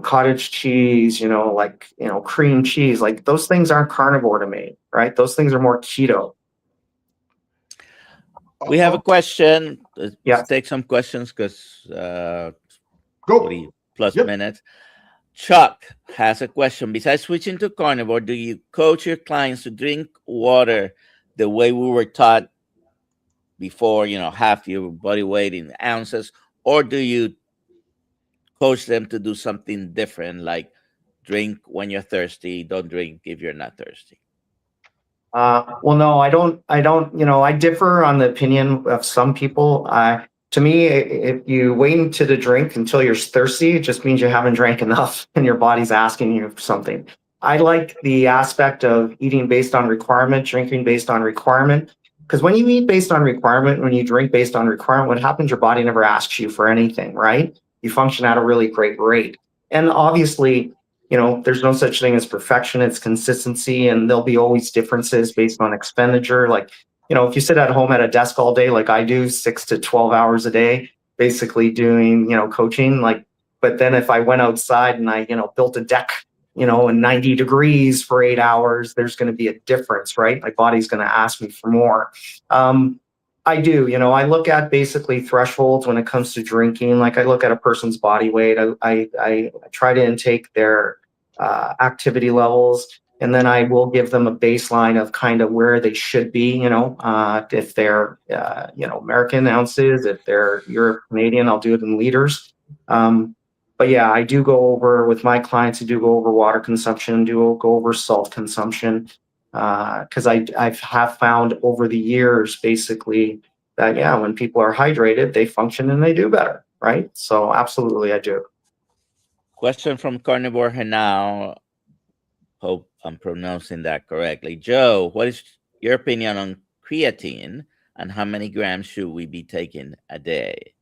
cottage cheese, cream cheese, like those things aren't carnivore to me, right? Those things are more keto. We have a question. Yeah. Let's take some questions because Go. 40+ minutes. Chuck has a question. Besides switching to carnivore, do you coach your clients to drink water the way we were taught before, half your body weight in ounces, or do you coach them to do something different, like drink when you're thirsty, don't drink if you're not thirsty? Well, no, I don't, I differ on the opinion of some people. To me, if you wait to drink until you're thirsty, it just means you haven't drank enough and your body's asking you for something. I like the aspect of eating based on requirement, drinking based on requirement. Because when you eat based on requirement, when you drink based on requirement, what happens, your body never asks you for anything, right? You function at a really great rate. And obviously, there's no such thing as perfection, it's consistency, and there'll be always differences based on expenditure. Like, if you sit at home at a desk all day, like I do, 6 to 12 hours a day, basically doing, coaching, but then if I went outside and I, built a deck, in 90 degrees for 8 hours, there's going to be a difference, right? My body's going to ask me for more. I do, I look at basically thresholds when it comes to drinking. Like I look at a person's body weight. I try to intake their activity levels, and then I will give them a baseline of kind of where they should be, if they're, American ounces, if they're Europe Canadian, I'll do it in liters. But yeah, I do go over with my clients, I do go over water consumption, go over salt consumption. Because I have found over the years, basically, that, when people are hydrated, they function and they do better, right? So absolutely, I do. Question from Carnivore now. Hope I'm pronouncing that correctly. Joe, what is your opinion on creatine and how many grams should we be taking a day?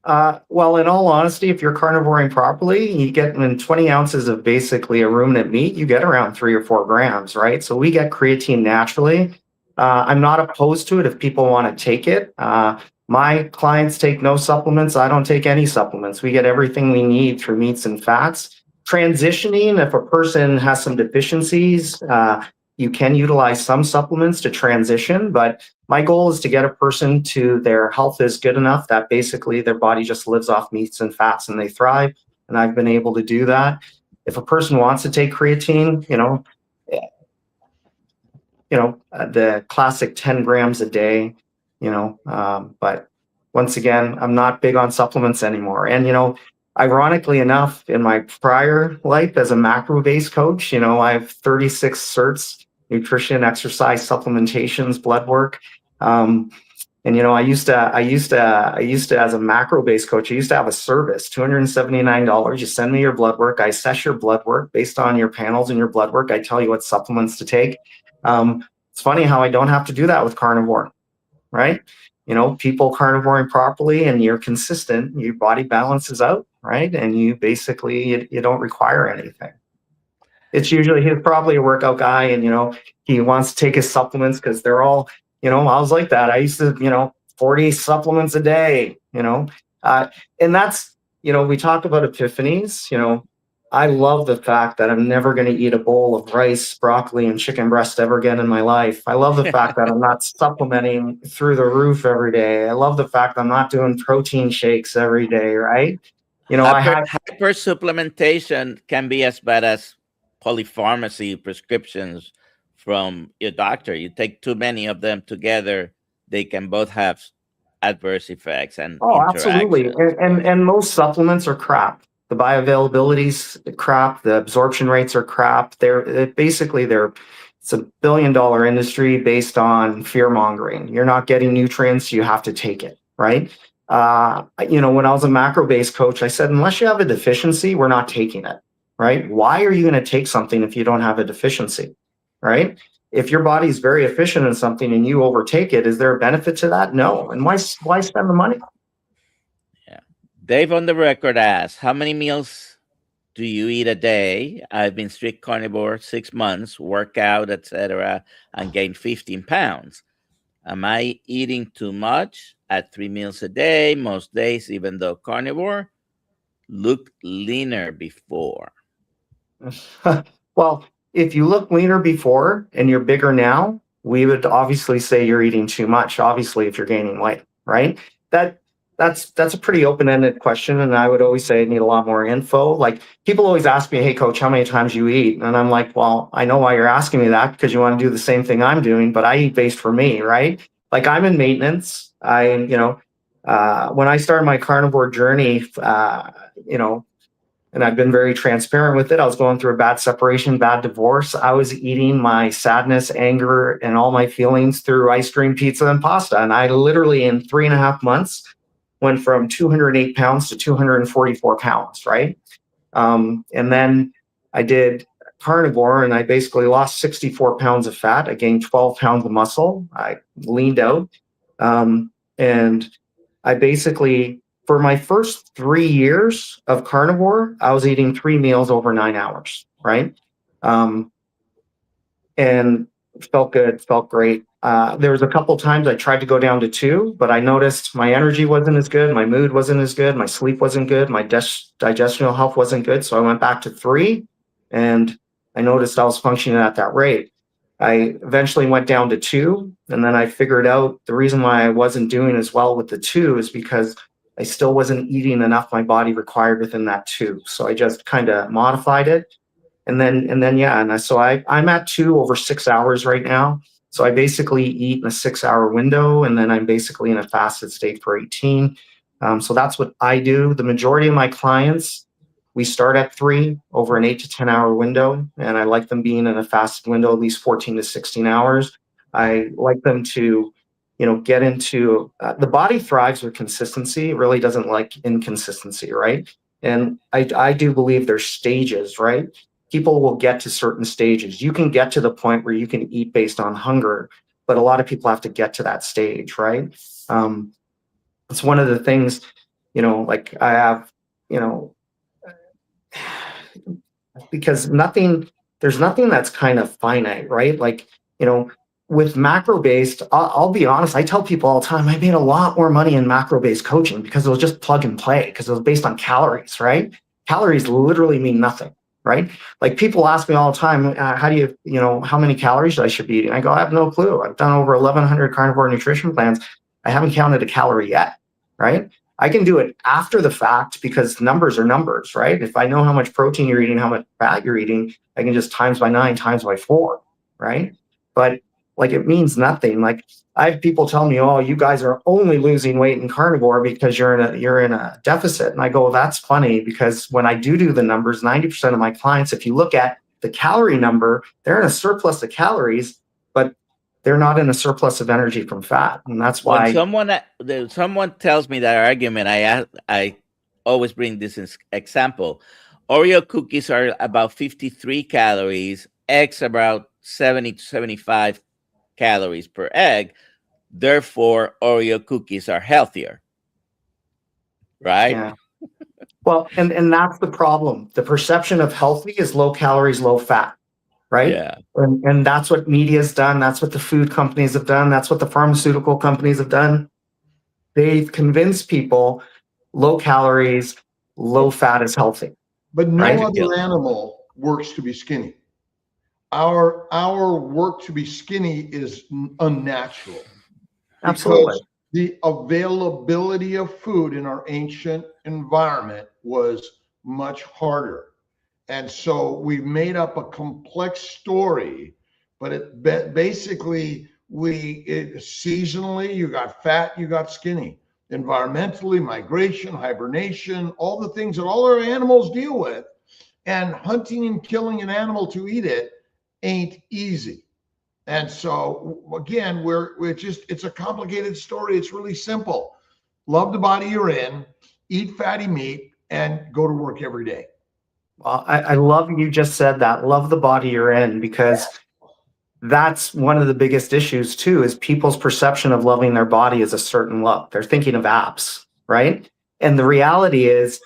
Well, in all honesty, if you're carnivoring properly, you get in 20 ounces of basically a ruminant meat, you get around 3 or 4 grams, right? So we get creatine naturally. I'm not opposed to it if people want to take it. My clients take no supplements. I don't take any supplements. We get everything we need through meats and fats. Transitioning, if a person has some deficiencies, you can utilize some supplements to transition, but my goal is to get a person to their health is good enough that basically their body just lives off meats and fats and they thrive. And I've been able to do that. If a person wants to take creatine, the classic 10 grams a day, but once again, I'm not big on supplements anymore. And, ironically enough, in my prior life as a macro-based coach, I have 36 certs, nutrition, exercise, supplementations, blood work. And I used to, as a macro-based coach, I used to have a service, $279. You send me your blood work. I assess your blood work based on your panels and your blood work. I tell you what supplements to take. It's funny how I don't have to do that with carnivore, right? People carnivoring properly and you're consistent, your body balances out, right? And you basically, you don't require anything. It's usually, he's probably a workout guy and, he wants to take his supplements because they're all, I was like that. I used to, 40 supplements a day, and that's, we talk about epiphanies, I love the fact that I'm never going to eat a bowl of rice, broccoli, and chicken breast ever again in my life. I love the fact that I'm not supplementing through the roof every day. I love the fact that I'm not doing protein shakes every day, right? Hyper supplementation can be as bad as polypharmacy prescriptions from your doctor. You take too many of them together, they can both have adverse effects and absolutely. And most supplements are crap. The bioavailability's crap. The absorption rates are crap. It's a $1 billion industry based on fear mongering. You're not getting nutrients, you have to take it, right? When I was a macro-based coach, I said, unless you have a deficiency, we're not taking it, right? Why are you going to take something if you don't have a deficiency, right? If your body's very efficient in something and you overtake it, is there a benefit to that? No. And why spend the money? Dave on the record asks, how many meals do you eat a day? I've been strict carnivore 6 months, work out, etc., and gained 15 pounds. Am I eating too much at 3 meals a day, most days, even though carnivore? Looked leaner before. Well, if you look leaner before and you're bigger now, we would obviously say you're eating too much, obviously, if you're gaining weight, right? That's a pretty open-ended question, and I would always say I need a lot more info. Like, people always ask me, hey, coach, how many times you eat? And I'm like, well, I know why you're asking me that, because you want to do the same thing I'm doing, but I eat based for me, right? Like, I'm in maintenance. When I started my carnivore journey, and I've been very transparent with it. I was going through a bad separation, bad divorce. I was eating my sadness, anger, and all my feelings through ice cream, pizza, and pasta. And I literally, in 3.5 months, went from 208 pounds to 244 pounds, right? And then I did carnivore and I basically lost 64 pounds of fat. I gained 12 pounds of muscle. I leaned out. And I basically, for my first 3 years of carnivore, I was eating 3 meals over 9 hours, right? And felt good, felt great. There was a couple times I tried to go down to 2, but I noticed my energy wasn't as good, my mood wasn't as good, my sleep wasn't good, my digestional health wasn't good. So I went back to 3, and I noticed I was functioning at that rate. I eventually went down to 2, and then I figured out the reason why I wasn't doing as well with the 2 is because I still wasn't eating enough my body required within that 2. So I just kind of modified it. So I'm at 2 over 6 hours right now. So I basically eat in a 6-hour window, and then I'm basically in a fasted state for 18. So that's what I do. The majority of my clients, we start at 3 over an 8 to 10 hour window, and I like them being in a fasted window, at least 14 to 16 hours. I like them to, get into, the body thrives with consistency. It really doesn't like inconsistency, right? And I do believe there's stages, right? People will get to certain stages. You can get to the point where you can eat based on hunger, but a lot of people have to get to that stage, right? It's one of the things, like I have, because there's nothing that's kind of finite, right? Like, with macro-based, I'll be honest, I tell people all the time, I made a lot more money in macro-based coaching because it was just plug and play, because it was based on calories, right? Calories literally mean nothing, right? Like people ask me all the time, how do you, how many calories I should be eating? I go, I have no clue. I've done over 1,100 carnivore nutrition plans. I haven't counted a calorie yet, right? I can do it after the fact because numbers are numbers, right? If I know how much protein you're eating, how much fat you're eating, I can just times by 9, times by 4, right? But like, it means nothing. Like, I have people tell me, oh, you guys are only losing weight in carnivore because you're in a deficit. And I go, well, that's funny, because when I do the numbers, 90% of my clients, if you look at the calorie number, they're in a surplus of calories, but they're not in a surplus of energy from fat. And that's why when someone tells me that argument, I always bring this example. Oreo cookies are about 53 calories, eggs about 70 to 75 calories per egg. Therefore, Oreo cookies are healthier, right? Yeah. Well, and that's the problem. The perception of healthy is low calories, low fat, right? Yeah. And that's what media's done. That's what the food companies have done. That's what the pharmaceutical companies have done. They've convinced people low calories, low fat is healthy. But no right? other animal works to be skinny. Our work to be skinny is unnatural. Absolutely. Because the availability of food in our ancient environment was much harder. And so we've made up a complex story, but basically seasonally, you got fat, you got skinny. Environmentally, migration, hibernation, all the things that all our animals deal with. And hunting and killing an animal to eat it ain't easy. And so again, it's a complicated story. It's really simple. Love the body you're in, eat fatty meat, and go to work every day. Well, I love you just said that. Love the body you're in, because that's one of the biggest issues too, is people's perception of loving their body as a certain look. They're thinking of abs, right? And the reality is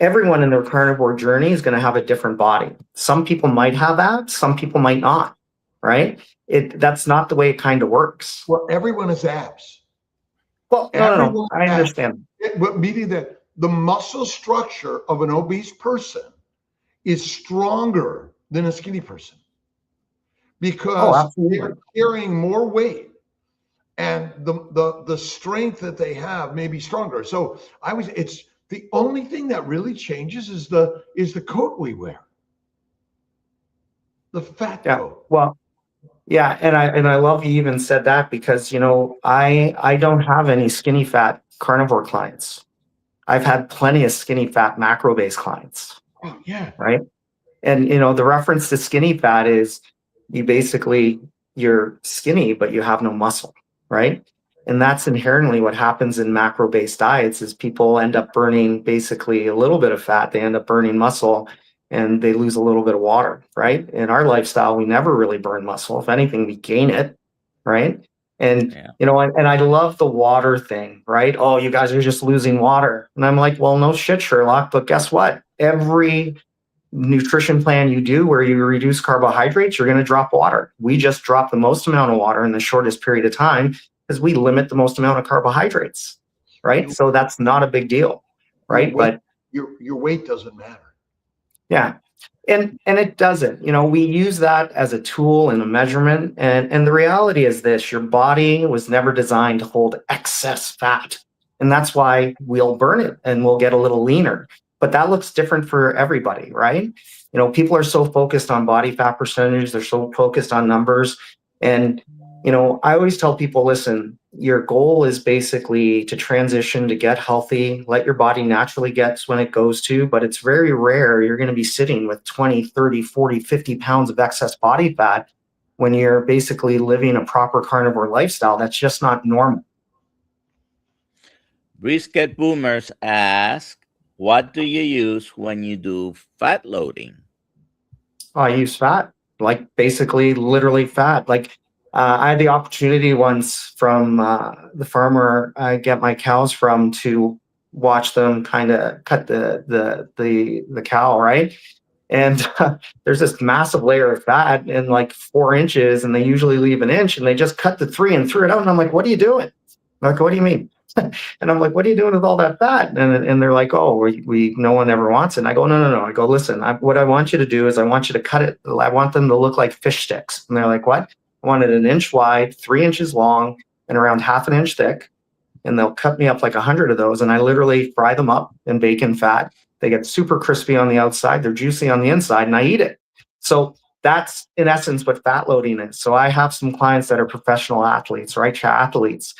everyone in their carnivore journey is going to have a different body. Some people might have abs, some people might not, right? That's not the way it kind of works. Well, everyone has abs. Well, no, I understand. But meaning that the muscle structure of an obese person is stronger than a skinny person, because they're carrying more weight, and the strength that they have may be stronger. So it's the only thing that really changes is the coat we wear, the fat coat. Well, yeah, and I love you even said that, because I don't have any skinny fat carnivore clients. I've had plenty of skinny fat macro-based clients. Oh, yeah. Right. And, the reference to skinny fat is you're skinny, but you have no muscle. Right. And that's inherently what happens in macro-based diets, is people end up burning basically a little bit of fat. They end up burning muscle, and they lose a little bit of water. Right. In our lifestyle, we never really burn muscle. If anything, we gain it. Right. And, and I love the water thing, right? Oh, you guys are just losing water. And I'm like, well, no shit, Sherlock. But guess what? Every nutrition plan you do where you reduce carbohydrates, you're going to drop water. We just drop the most amount of water in the shortest period of time because we limit the most amount of carbohydrates, right? So that's not a big deal, right? But your weight doesn't matter. Yeah. And it doesn't. We use that as a tool and a measurement. And the reality is this: your body was never designed to hold excess fat. And that's why we'll burn it and we'll get a little leaner. But that looks different for everybody, right? People are so focused on body fat percentage. They're so focused on numbers. And, I always tell people, listen, your goal is basically to transition, to get healthy, let your body naturally get when it goes to, but it's very rare you're going to be sitting with 20, 30, 40, 50 pounds of excess body fat when you're basically living a proper carnivore lifestyle. That's just not normal. Brisket Boomers ask, what do you use when you do fat loading? I use fat, like basically literally fat. Like I had the opportunity once from the farmer I get my cows from to watch them kind of cut the cow, right? And there's this massive layer of fat in like 4 inches, and they usually leave an inch, and they just cut the 3 and threw it out. And I'm like, what are you doing? They're like, what do you mean? And I'm like, what are you doing with all that fat? And they're like, oh, we no one ever wants it. And I go, no. I go, listen, what I want you to do is I want you to cut it. I want them to look like fish sticks. And they're like, what? I want it 1 inch wide, 3 inches long, and around 1/2 inch thick. And they'll cut me up like 100 of those. And I literally fry them up in bacon fat. They get super crispy on the outside. They're juicy on the inside, and I eat it. So that's in essence what fat loading is. So I have some clients that are professional athletes, right? Triathletes.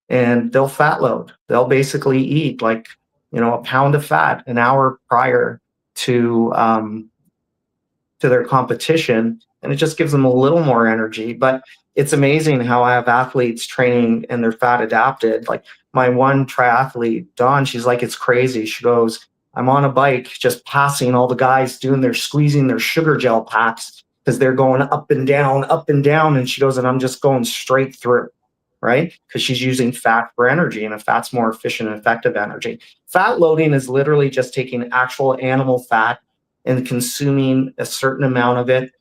And they'll fat load. They'll basically eat like, 1 pound of fat an hour prior to their competition, and it just gives them a little more energy. But it's amazing how I have athletes training and they're fat adapted. Like my one triathlete, Dawn, she's like, it's crazy. She goes, I'm on a bike just passing all the guys squeezing their sugar gel packs because they're going up and down. And she goes, and I'm just going straight through. Right? Because she's using fat for energy, and fat's more efficient and effective energy. Fat loading is literally just taking actual animal fat and consuming a certain amount of it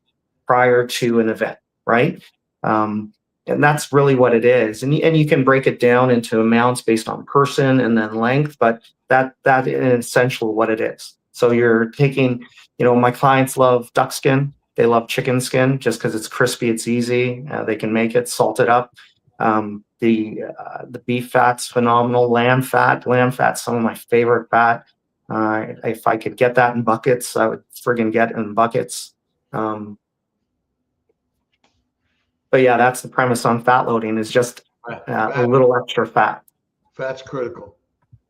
prior to an event, right? And that's really what it is. And you can break it down into amounts based on person and then length, but that is essentially what it is. So you're taking, my clients love duck skin. They love chicken skin just because it's crispy, it's easy. They can make it, salt it up. The beef fat's phenomenal. Lamb fat's some of my favorite fat. If I could get that in buckets, I would friggin' get it in buckets. But yeah, that's the premise on fat loading, is just a little extra fat. Fat's critical.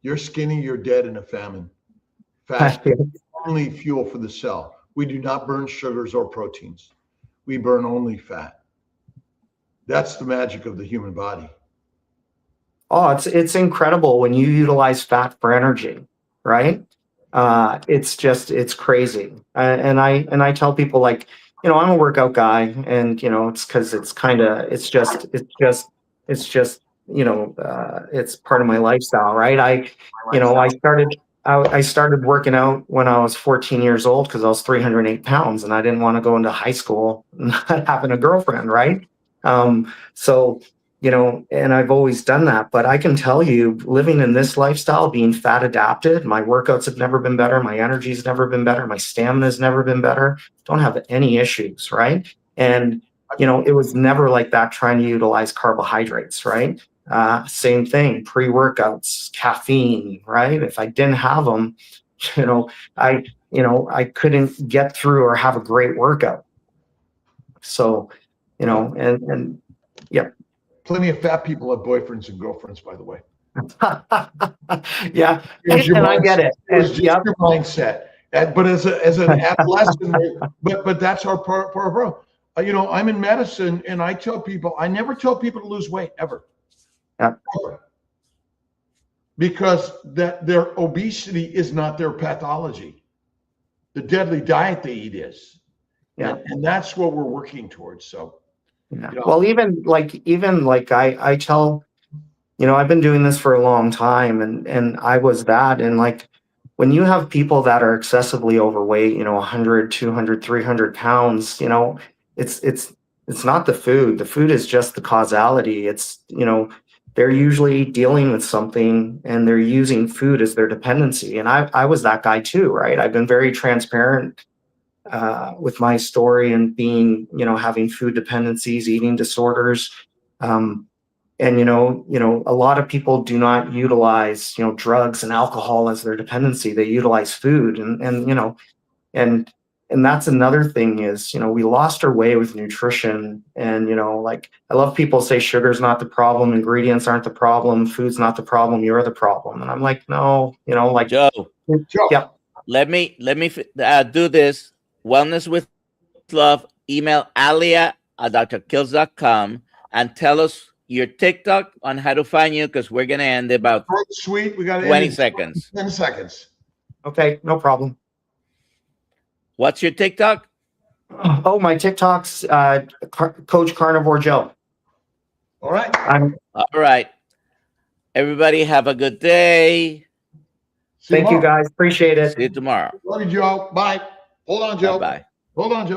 You're skinny, you're dead in a famine. Fat is only fuel for the cell. We do not burn sugars or proteins. We burn only fat. That's the magic of the human body. Oh, it's incredible when you utilize fat for energy, right? It's crazy. And I tell people, like, I'm a workout guy, and it's because it's part of my lifestyle, right? I started working out when I was 14 years old because I was 308 pounds, and I didn't want to go into high school not having a girlfriend, right? And I've always done that, but I can tell you, living in this lifestyle, being fat adapted, my workouts have never been better. My energy's never been better. My stamina's never been better. Don't have any issues. Right. And, it was never like that trying to utilize carbohydrates. Right. Same thing, pre-workouts, caffeine, right? If I didn't have them, I couldn't get through or have a great workout. So, and yeah. Plenty of fat people have boyfriends and girlfriends, by the way. Yeah, and I get it. It's just your mindset. But as an adolescent, but that's our part. I'm in medicine, and I never tell people to lose weight ever. Yeah. Ever. Because their obesity is not their pathology. The deadly diet they eat is. Yeah. And that's what we're working towards. So. Yeah. Well, even like I tell, I've been doing this for a long time, and I was that. And like, when you have people that are excessively overweight, 100, 200, 300 pounds, it's not the food. The food is just the causality. It's, they're usually dealing with something, and they're using food as their dependency. And I was that guy too, right? I've been very transparent with my story, and being, having food dependencies, eating disorders. And, a lot of people do not utilize, drugs and alcohol as their dependency. They utilize food. And that's another thing is, we lost our way with nutrition. And, I love people say sugar's not the problem, ingredients aren't the problem, food's not the problem, you're the problem. And I'm like, no, Joe, yeah. Let me do this. Wellness with Love. Email alia@drkiltz.com and tell us your TikTok on how to find you, because we're going to end about sweet. We got 20 seconds. 10 seconds. Okay, no problem. What's your TikTok? Oh, my TikTok's Coach Carnivore Joe. All right. All right. Everybody have a good day. Thank you, guys. Appreciate it. See you tomorrow. Love you, Joe. Bye. Hold on, Joe. Bye-bye. Hold on, Joe.